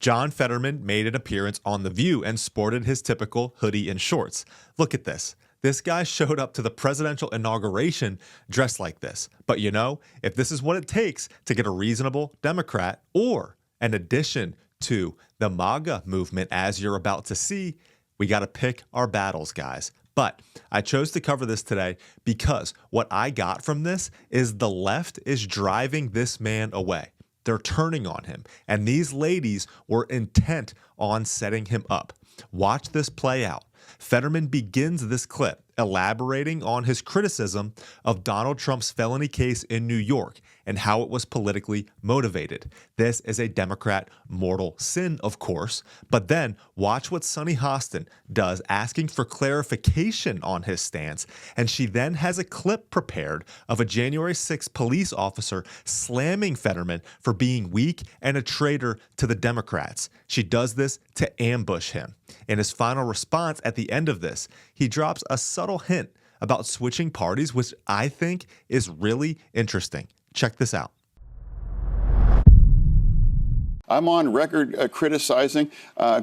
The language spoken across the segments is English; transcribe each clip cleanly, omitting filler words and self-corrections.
John Fetterman made an appearance on The View and sported his typical hoodie and shorts. Look at this. This guy showed up to the presidential inauguration dressed like this. But you know, if this is what it takes to get a reasonable Democrat or an addition to the MAGA movement, as you're about to see, we got to pick our battles, guys. But I chose to cover this today because what I got from this is the left is driving this man away. They're turning on him, and these ladies were intent on setting him up. Watch this play out. Fetterman begins this clip elaborating on his criticism of Donald Trump's felony case in New York and how it was politically motivated. This is a Democrat mortal sin, of course, but then watch what Sunny Hostin does, asking for clarification on his stance, and she then has a clip prepared of a January 6th police officer slamming Fetterman for being weak and a traitor to the Democrats. She does this to ambush him. In his final response at the end of this, he drops a subtle hint about switching parties, which I think is really interesting. Check this out. I'm on record criticizing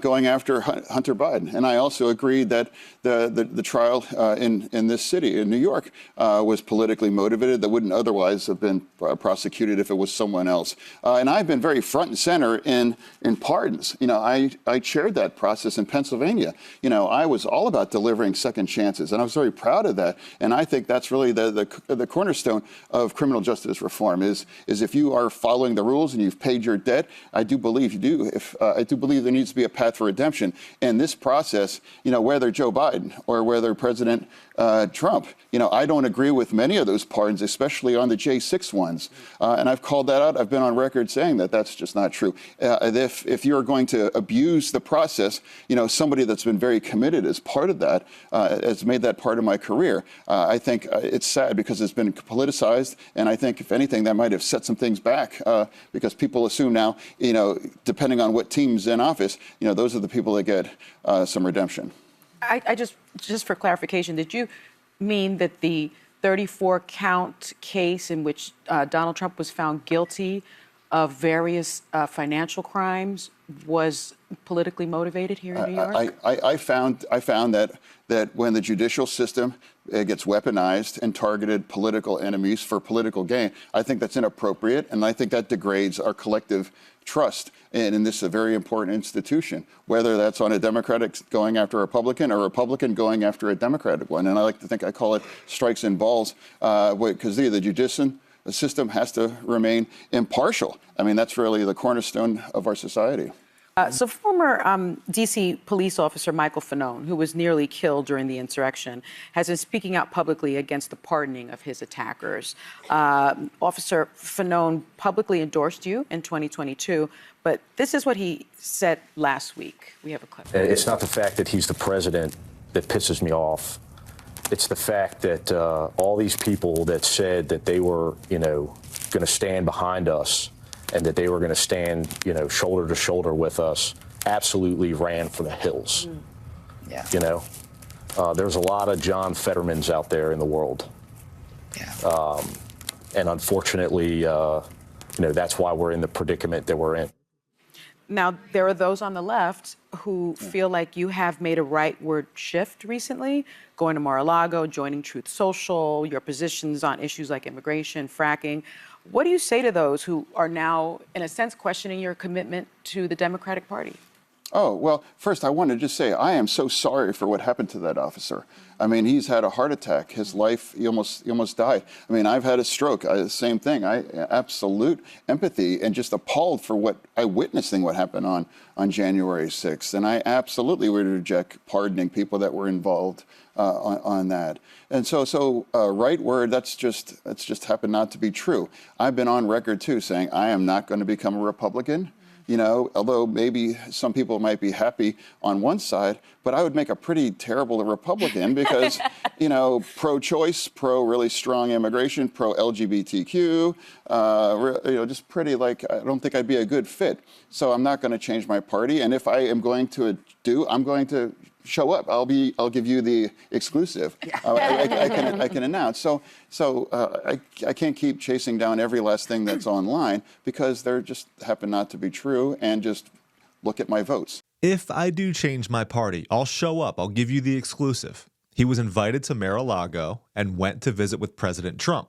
going after Hunter Biden. And I also agreed that the trial in this city, in New York, was politically motivated, that wouldn't otherwise have been prosecuted if it was someone else. And I've been very front and center in pardons. You know, I chaired that process in Pennsylvania. You know, I was all about delivering second chances, and I was very proud of that. And I think that's really the cornerstone of criminal justice reform is if you are following the rules and you've paid your debt. I do believe you do. I do believe there needs to be a path for redemption. And this process, you know, whether Joe Biden or whether President Trump, you know, I don't agree with many of those pardons, especially on the J6 ones. And I've called that out. I've been on record saying that that's just not true. If you're going to abuse the process, you know, somebody that's been very committed as part of that, has made that part of my career. I think it's sad because it's been politicized. And I think, if anything, that might have set some things back because people assume now, you know, depending on what team's in office, you know, those are the people that get some redemption. I just for clarification, did you mean that the 34-count case in which Donald Trump was found guilty of various financial crimes was politically motivated here in New York? I found that when the judicial system gets weaponized and targeted political enemies for political gain, I think that's inappropriate, and I think that degrades our collective trust in this a very important institution, whether that's on a Democratic going after a Republican or a Republican going after a Democratic one. And I like to think I call it strikes and balls because the judicial system has to remain impartial. I mean, that's really the cornerstone of our society. So former D.C. police officer Michael Fanone, who was nearly killed during the insurrection, has been speaking out publicly against the pardoning of his attackers. Officer Fanone publicly endorsed you in 2022, but this is what he said last week. We have a clip. It's not the fact that he's the president that pisses me off. It's the fact that all these people that said that they were, you know, going to stand behind us and that they were going to stand, you know, shoulder to shoulder with us, absolutely ran for the hills. Yeah. You know, there's a lot of John Fettermans out there in the world. Yeah. And unfortunately, you know, that's why we're in the predicament that we're in. Now, there are those on the left who feel like you have made a rightward shift recently, going to Mar-a-Lago, joining Truth Social, your positions on issues like immigration, fracking. What do you say to those who are now, in a sense, questioning your commitment to the Democratic Party? Oh, well, first, I want to just say I am so sorry for what happened to that officer. I mean, he's had a heart attack. His life, he almost died. I mean, I've had a stroke. Same thing. Absolute empathy and just appalled for what I witnessing what happened on January 6th. And I absolutely would reject pardoning people that were involved on that. And so right word, that's just happened not to be true. I've been on record, too, saying I am not going to become a Republican. You know, although maybe some people might be happy on one side, but I would make a pretty terrible Republican because, you know, pro-choice, really strong immigration, pro-LGBTQ, you know, just pretty like, I don't think I'd be a good fit. So I'm not going to change my party. And if I am going to I'm going to show up. I'll give you the exclusive. I can announce. So I can't keep chasing down every last thing that's online because they're just happen not to be true and just Look at my votes. If I do change my party, I'll show up. I'll give you the exclusive. He was invited to Mar-a-Lago and went to visit with President Trump.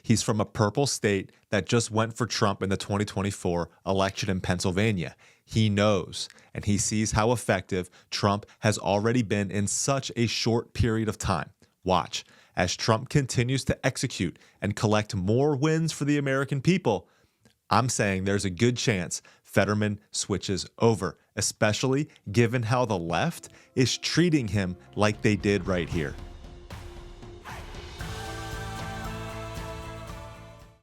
He's from a purple state that just went for Trump in the 2024 election in Pennsylvania. He knows, and he sees how effective Trump has already been in such a short period of time. Watch, as Trump continues to execute and collect more wins for the American people, I'm saying there's a good chance Fetterman switches over, especially given how the left is treating him like they did right here.